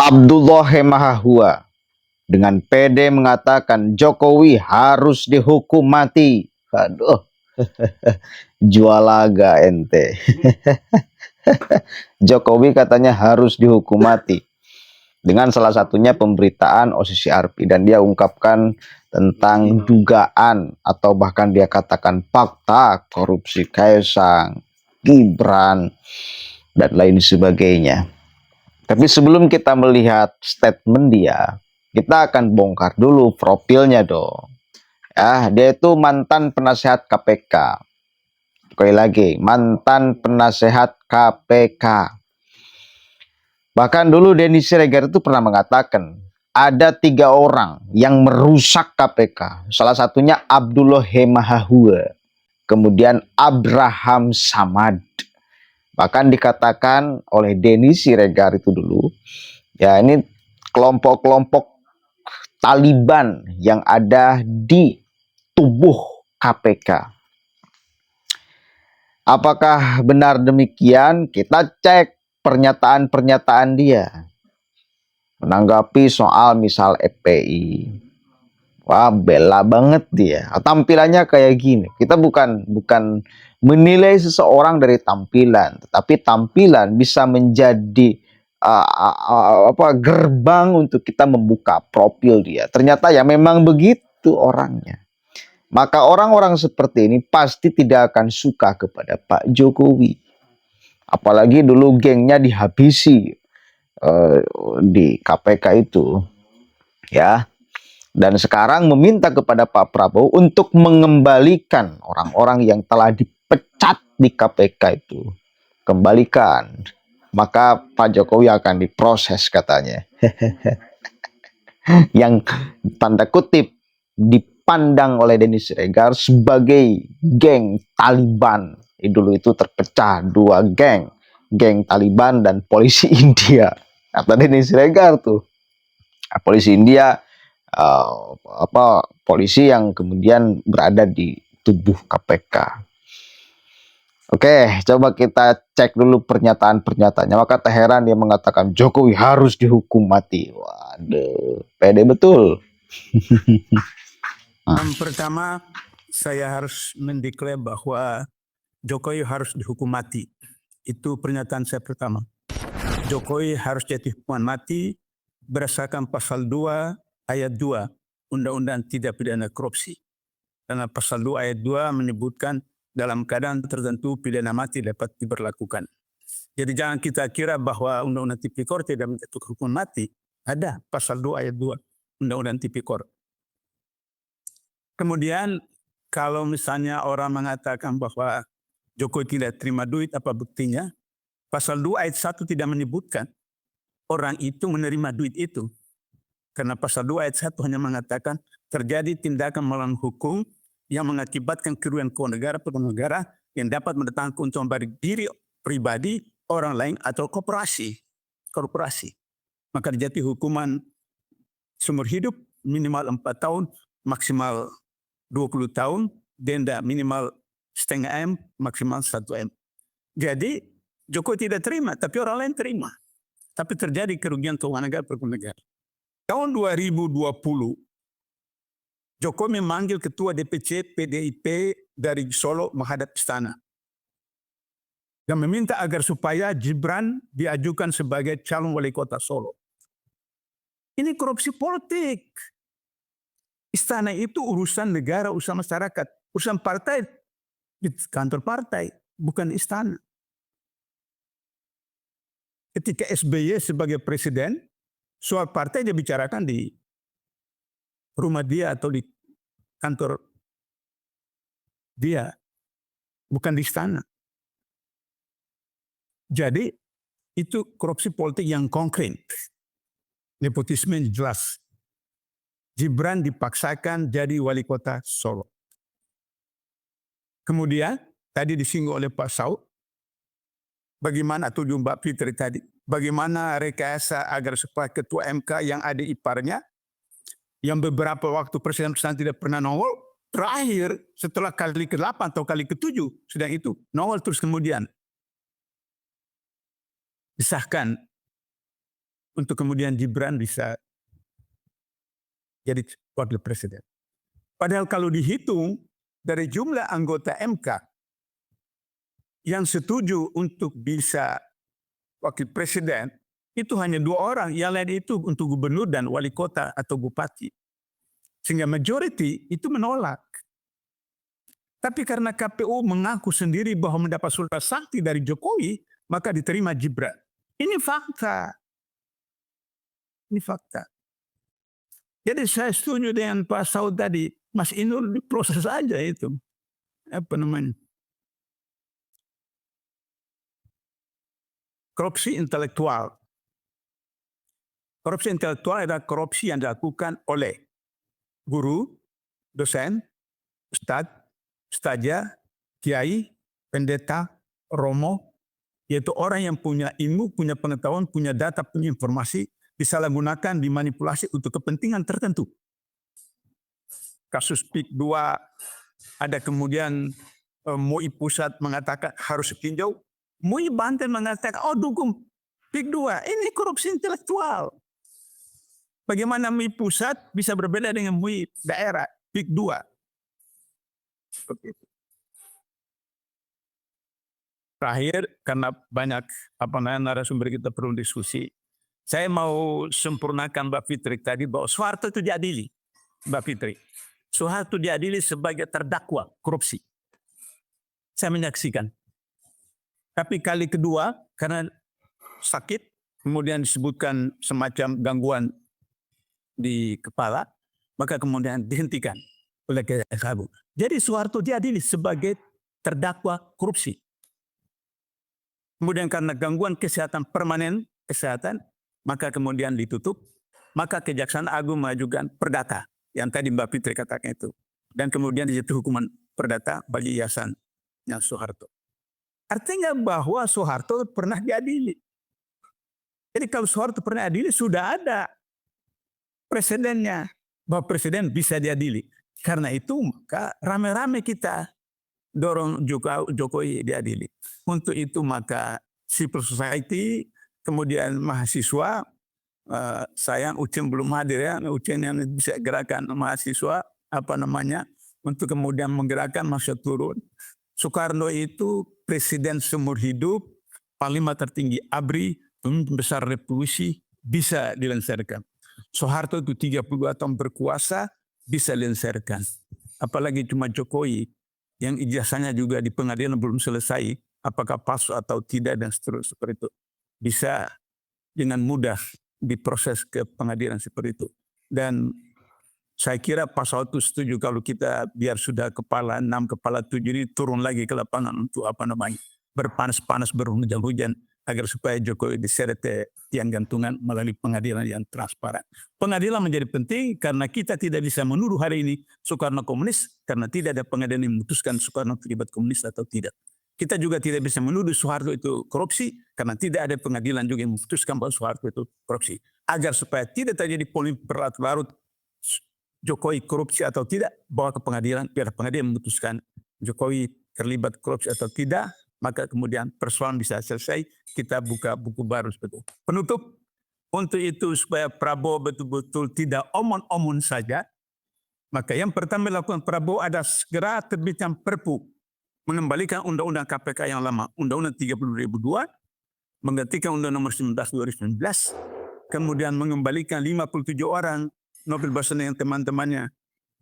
Abdullah Hemahahua dengan pede mengatakan Jokowi harus dihukum mati. Aduh, jual laga ente. Jokowi katanya harus dihukum mati. Dengan salah satunya pemberitaan OCCRP, dan dia ungkapkan tentang dugaan atau bahkan dia katakan fakta korupsi Kaesang, Gibran, dan lain sebagainya. Tapi sebelum kita melihat statement dia, kita akan bongkar dulu profilnya dong. Ya, dia itu mantan penasehat KPK. Sekali lagi, mantan penasehat KPK. Bahkan dulu Denny Siregar itu pernah mengatakan, ada 3 orang yang merusak KPK. Salah satunya Abdullah Hemahahua, kemudian Abraham Samad. Bahkan dikatakan oleh Denny Siregar itu dulu, ya ini kelompok-kelompok Taliban yang ada di tubuh KPK. Apakah benar demikian? Kita cek pernyataan-pernyataan dia. Menanggapi soal misal FPI. Wah, bela banget dia. Tampilannya kayak gini. Kita bukan menilai seseorang dari tampilan, tetapi tampilan bisa menjadi gerbang untuk kita membuka profil dia. Ternyata ya memang begitu orangnya. Maka orang-orang seperti ini pasti tidak akan suka kepada Pak Jokowi. Apalagi dulu gengnya dihabisi di KPK itu. Ya. Dan sekarang meminta kepada Pak Prabowo untuk mengembalikan orang-orang yang telah dipecat di KPK itu. Kembalikan. Maka Pak Jokowi akan diproses katanya. Yang tanda kutip dipandang oleh Denny Siregar sebagai geng Taliban. Dulu itu terpecah 2 geng. Geng Taliban dan polisi India. Kata Denny Siregar tuh. Polisi India, polisi yang kemudian berada di tubuh KPK. Oke, coba kita cek dulu pernyataan-pernyataannya. Maka tak heran dia mengatakan Jokowi harus dihukum mati. Waduh, pede betul. Yang pertama, saya harus mendeklar bahwa Jokowi harus dihukum mati. Itu pernyataan saya pertama. Jokowi harus jadi hukuman mati berdasarkan pasal 2 ayat 2 Undang-Undang Tidak Pidana Korupsi. Karena pasal 2 ayat 2 menyebutkan dalam keadaan tertentu pidana mati dapat diberlakukan. Jadi jangan kita kira bahwa Undang-Undang Tipikor tidak menjatuhkan hukuman mati. Ada pasal 2 ayat 2 Undang-Undang Tipikor. Kemudian kalau misalnya orang mengatakan bahwa Jokowi tidak terima duit, apa buktinya? Pasal 2 ayat 1 tidak menyebutkan orang itu menerima duit itu. Karena pasal 2 ayat 1 hanya mengatakan terjadi tindakan melawan hukum yang mengakibatkan kerugian keuangan negara atau negara yang dapat mendatangkan keuntungan bagi diri pribadi, orang lain atau korporasi. Maka dijatuhi hukuman seumur hidup minimal 4 tahun, maksimal 20 tahun, denda minimal setengah M, maksimal 1 M. Jadi Jokowi tidak terima, tapi orang lain terima. Tapi terjadi kerugian keuangan negara per negara. Tahun 2020, Jokowi memanggil ketua DPC PDIP dari Solo menghadap istana. Dan meminta agar supaya Gibran diajukan sebagai calon wali kota Solo. Ini korupsi politik. Istana itu urusan negara, urusan masyarakat. Urusan partai di kantor partai, bukan istana. Ketika SBY sebagai presiden, soal partai dia bicarakan di rumah dia atau di kantor dia, bukan di istana. Jadi itu korupsi politik yang konkret. Nepotisme jelas. Gibran dipaksakan jadi wali kota Solo. Kemudian tadi disinggung oleh Pak Saud, bagaimana tujuh Mbak Fitri tadi, bagaimana rekayasa agar supaya ketua MK yang ada iparnya, yang beberapa waktu presiden tidak pernah nongol, terakhir setelah kali ke-8 atau kali ke-7, sedang itu nongol terus kemudian disahkan untuk kemudian Gibran bisa jadi wakil presiden. Padahal kalau dihitung dari jumlah anggota MK yang setuju untuk bisa wakil presiden, itu hanya 2 orang, yang lain itu untuk gubernur dan wali kota atau bupati. Sehingga majority itu menolak. Tapi karena KPU mengaku sendiri bahwa mendapat surat sakti dari Jokowi, maka diterima Gibran. Ini fakta. Ini fakta. Jadi saya setuju dengan Pak Saud tadi, Mas Inul diproses aja itu. Apa namanya? Korupsi intelektual. Korupsi intelektual adalah korupsi yang dilakukan oleh guru, dosen, ustadz, ustazah, kiai, pendeta, romo, yaitu orang yang punya ilmu, punya pengetahuan, punya data, punya informasi, disalahgunakan, dimanipulasi untuk kepentingan tertentu. Kasus PIK 2, ada kemudian MUI Pusat mengatakan harus tinjau, MUI Banten mengatakan, oh dukung PIK 2, ini korupsi intelektual. Bagaimana MUI Pusat bisa berbeda dengan MUI daerah, PIK 2. Seperti itu. Terakhir, karena banyak narasumber kita perlu diskusi, saya mau sempurnakan Mbak Fitri tadi bahwa Soeharto itu diadili, Mbak Fitri. Soeharto diadili sebagai terdakwa korupsi. Saya menyaksikan. Tapi kali kedua, karena sakit, kemudian disebutkan semacam gangguan di kepala, maka kemudian dihentikan oleh Kejaksaan Agung. Jadi Soeharto diadili sebagai terdakwa korupsi. Kemudian karena gangguan kesehatan permanen, maka kemudian ditutup, maka Kejaksaan Agung mengajukan perdata, yang tadi Mbak Fitri katakan itu. Dan kemudian dijatuhi hukuman perdata bagi yayasannya Soeharto. Artinya bahwa Soeharto pernah diadili. Jadi kalau Soeharto pernah diadili, sudah ada presidennya, bahwa presiden bisa diadili. Karena itu maka rame-rame kita dorong Jokowi diadili. Untuk itu maka civil society, kemudian mahasiswa, sayang Ucen belum hadir ya, Ucen yang bisa gerakan mahasiswa, untuk kemudian menggerakkan masa turun. Soekarno itu presiden seumur hidup, panglima tertinggi ABRI, pemimpin besar revolusi, bisa dilengsarkan. Soeharto itu 32 tahun berkuasa, bisa dilengsarkan. Apalagi cuma Jokowi, yang ijazahnya juga di pengadilan belum selesai, apakah palsu atau tidak dan seterusnya seperti itu. Bisa dengan mudah diproses ke pengadilan seperti itu. Dan saya kira Pak Saud itu setuju kalau kita biar sudah kepala 6, kepala 7 ini turun lagi ke lapangan untuk berpanas-panas, berhujan-hujan agar supaya Jokowi diseret ke tiang gantungan melalui pengadilan yang transparan. Pengadilan menjadi penting karena kita tidak bisa menuduh hari ini Soekarno komunis karena tidak ada pengadilan yang memutuskan Soekarno terlibat komunis atau tidak. Kita juga tidak bisa menuduh Soeharto itu korupsi karena tidak ada pengadilan juga yang memutuskan bahwa Soeharto itu korupsi. Agar supaya tidak terjadi polemik berlarut-larut Jokowi korupsi atau tidak, bawa ke pengadilan, biar pengadilan memutuskan Jokowi terlibat korupsi atau tidak, maka kemudian persoalan bisa selesai, kita buka buku baru seperti itu. Penutup, untuk itu supaya Prabowo betul-betul tidak omon-omon saja, maka yang pertama dilakukan Prabowo ada segera terbitkan Perpu, mengembalikan Undang-Undang KPK yang lama, Undang-Undang 30.002, menggantikan Undang-Undang Nomor 19 2019, kemudian mengembalikan 57 orang Nobel Baswedan yang teman-temannya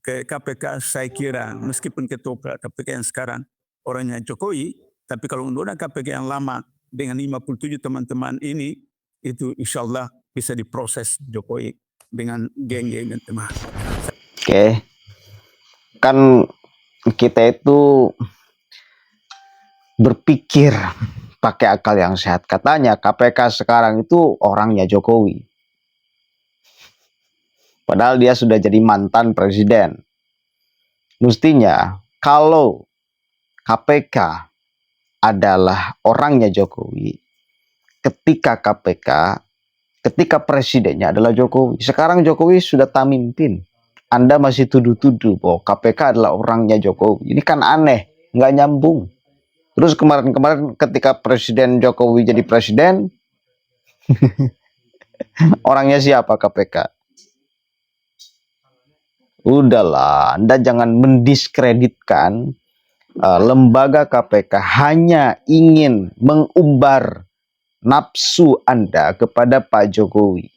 ke KPK. Saya kira meskipun ketua KPK yang sekarang orangnya Jokowi, tapi kalau Undang-Undang KPK yang lama dengan 57 teman-teman ini, itu insya Allah bisa diproses Jokowi dengan geng-geng dan teman. Oke. Kan kita itu berpikir pakai akal yang sehat. Katanya KPK sekarang itu orangnya Jokowi. Padahal dia sudah jadi mantan presiden. Mestinya kalau KPK adalah orangnya Jokowi, ketika presidennya adalah Jokowi. Sekarang Jokowi sudah tak mimpin. Anda masih tuduh-tuduh bahwa KPK adalah orangnya Jokowi. Ini kan aneh, nggak nyambung. Terus kemarin-kemarin ketika Presiden Jokowi jadi presiden, Orangnya siapa KPK? Udahlah, Anda jangan mendiskreditkan lembaga KPK hanya ingin mengumbar nafsu Anda kepada Pak Jokowi.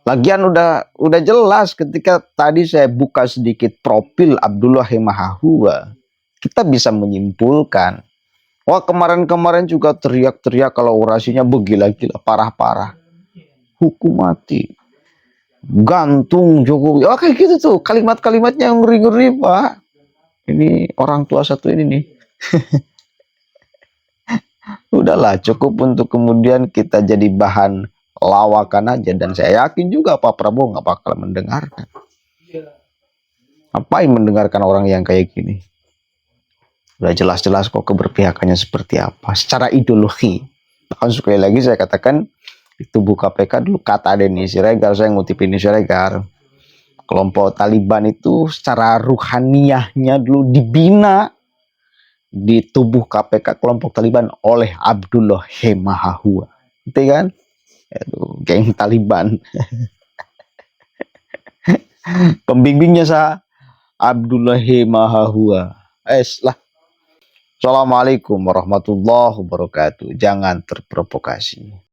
Lagian udah jelas ketika tadi saya buka sedikit profil Abdullah Hemahahua, kita bisa menyimpulkan. Wah, kemarin-kemarin juga teriak-teriak kalau orasinya begila-gila, parah-parah. Hukum mati. Gantung Jokowi. Oh, kayak gitu tuh. Kalimat-kalimatnya yang ngeri-ngeri, Pak. Ini orang tua satu ini nih. Udahlah, cukup untuk kemudian kita jadi bahan lawakan aja. Dan saya yakin juga Pak Prabowo nggak bakal mendengarkan. Apa yang mendengarkan orang yang kayak gini? Udah jelas-jelas kok keberpihakannya seperti apa. Secara ideologi. Bahkan sekali lagi saya katakan, di tubuh KPK dulu kata Denny Siregar, saya ngutip Denny Siregar. Kelompok Taliban itu secara ruhaniyahnya dulu dibina di tubuh KPK kelompok Taliban oleh Abdullah Hemahahua. Gitu kan? Aduh, geng Taliban. Pembimbingnya Abdullah Hemahahua. Lah. Assalamualaikum warahmatullahi wabarakatuh. Jangan terprovokasi.